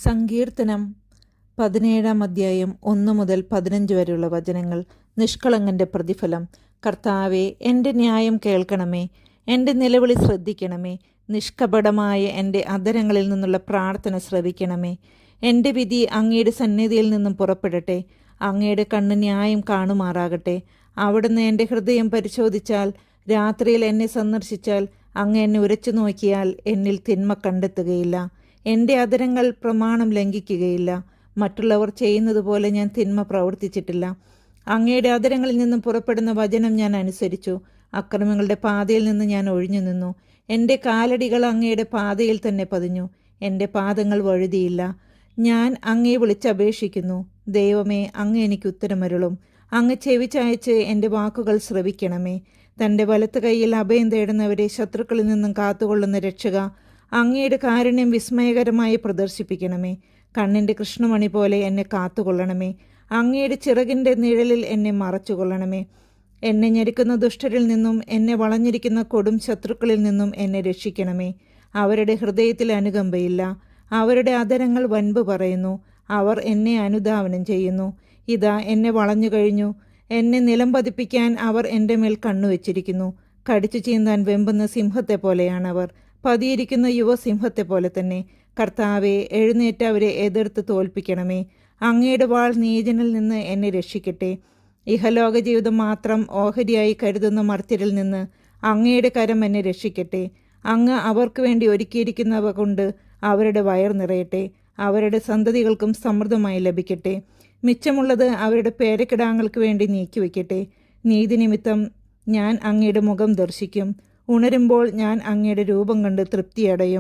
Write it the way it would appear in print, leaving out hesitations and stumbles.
സങ്കീർത്തനം 17 അധ്യായം 1 മുതൽ 15 വരെയുള്ള വചനങ്ങൾ. നിഷ്കളങ്കന്റെ പ്രതിഫലം. കർത്താവേ, എൻ്റെ ന്യായം കേൾക്കണമേ, എൻ്റെ നിലവിളി ശ്രദ്ധിക്കണമേ. നിഷ്കപടമായ എൻ്റെ അധരങ്ങളിൽ നിന്നുള്ള പ്രാർത്ഥന ശ്രവിക്കണമേ. എൻ്റെ വിധി അങ്ങയുടെ സന്നിധിയിൽ നിന്നും പുറപ്പെടട്ടെ. അങ്ങയുടെ കണ്ണ് ന്യായം കാണുമാറാകട്ടെ. അവിടുന്ന് എൻ്റെ ഹൃദയം പരിശോധിച്ചാൽ, രാത്രിയിൽ എന്നെ സന്ദർശിച്ചാൽ, അങ്ങ് എന്നെ ഉരച്ചു നോക്കിയാൽ എന്നിൽ തിന്മ കണ്ടെത്തുകയില്ല. എൻ്റെ അധരങ്ങൾ പ്രമാണം ലംഘിക്കുകയില്ല. മറ്റുള്ളവർ ചെയ്യുന്നത് പോലെ ഞാൻ തിന്മ പ്രവർത്തിച്ചിട്ടില്ല. അങ്ങയുടെ അധരങ്ങളിൽ നിന്നും പുറപ്പെടുന്ന വചനം ഞാൻ അനുസരിച്ചു. അക്രമങ്ങളുടെ പാതയിൽ നിന്ന് ഞാൻ ഒഴിഞ്ഞു നിന്നു. എൻ്റെ കാലടികൾ അങ്ങയുടെ പാതയിൽ തന്നെ പതിഞ്ഞു. എൻ്റെ പാദങ്ങൾ വഴുതിയില്ല. ഞാൻ അങ്ങയെ വിളിച്ചപേക്ഷിക്കുന്നു. ദൈവമേ, അങ്ങ് എനിക്ക് ഉത്തരമരുളും. അങ്ങ് ചെവി ചായച്ച് എൻ്റെ വാക്കുകൾ ശ്രവിക്കണമേ. തൻ്റെ വലത്ത് കൈയിൽ അഭയം തേടുന്നവരെ ശത്രുക്കളിൽ നിന്നും കാത്തുകൊള്ളുന്ന രക്ഷക, അങ്ങയുടെ കാരുണ്യം വിസ്മയകരമായി പ്രദർശിപ്പിക്കണമേ. കണ്ണിൻ്റെ കൃഷ്ണമണി പോലെ എന്നെ കാത്തുകൊള്ളണമേ. അങ്ങയുടെ ചിറകിൻ്റെ നിഴലിൽ എന്നെ മറച്ചുകൊള്ളണമേ. എന്നെ ഞെരുക്കുന്ന ദുഷ്ടരിൽ നിന്നും എന്നെ വളഞ്ഞിരിക്കുന്ന കൊടും ശത്രുക്കളിൽ നിന്നും എന്നെ രക്ഷിക്കണമേ. അവരുടെ ഹൃദയത്തിൽ അനുകമ്പയില്ല. അവരുടെ അധരങ്ങൾ വൻപ് പറയുന്നു. അവർ എന്നെ അനുധാവനം ചെയ്യുന്നു. ഇതാ, എന്നെ വളഞ്ഞു കഴിഞ്ഞു. എന്നെ നിലം പതിപ്പിക്കാൻ അവർ എൻ്റെ മേൽ കണ്ണുവെച്ചിരിക്കുന്നു. കടിച്ചു ചീന്താൻ വെമ്പുന്ന സിംഹത്തെ പോലെയാണവർ. പതിയിരിക്കുന്ന യുവസിംഹത്തെ പോലെ തന്നെ. കർത്താവെ, എഴുന്നേറ്റ് അവരെ എതിർത്ത് തോൽപ്പിക്കണമേ. അങ്ങയുടെ വാൾ നീചനിൽ നിന്ന് എന്നെ രക്ഷിക്കട്ടെ. ഇഹലോക ജീവിതം മാത്രം ഓഹരിയായി കരുതുന്ന മർത്യരിൽ നിന്ന് അങ്ങയുടെ കരം എന്നെ രക്ഷിക്കട്ടെ. അങ്ങ് അവർക്ക് വേണ്ടി ഒരുക്കിയിരിക്കുന്നവ കൊണ്ട് അവരുടെ വയർ നിറയട്ടെ. അവരുടെ സന്തതികൾക്കും സമൃദ്ധമായി ലഭിക്കട്ടെ. മിച്ചമുള്ളത് അവരുടെ പേരക്കിടാങ്ങൾക്ക് വേണ്ടി നീക്കിവെക്കട്ടെ. നീതി നിമിത്തം ഞാൻ അങ്ങയുടെ മുഖം ദർശിക്കും. ഉണരുമ്പോൾ ഞാൻ അങ്ങയുടെ രൂപം കണ്ട് തൃപ്തിയടയും.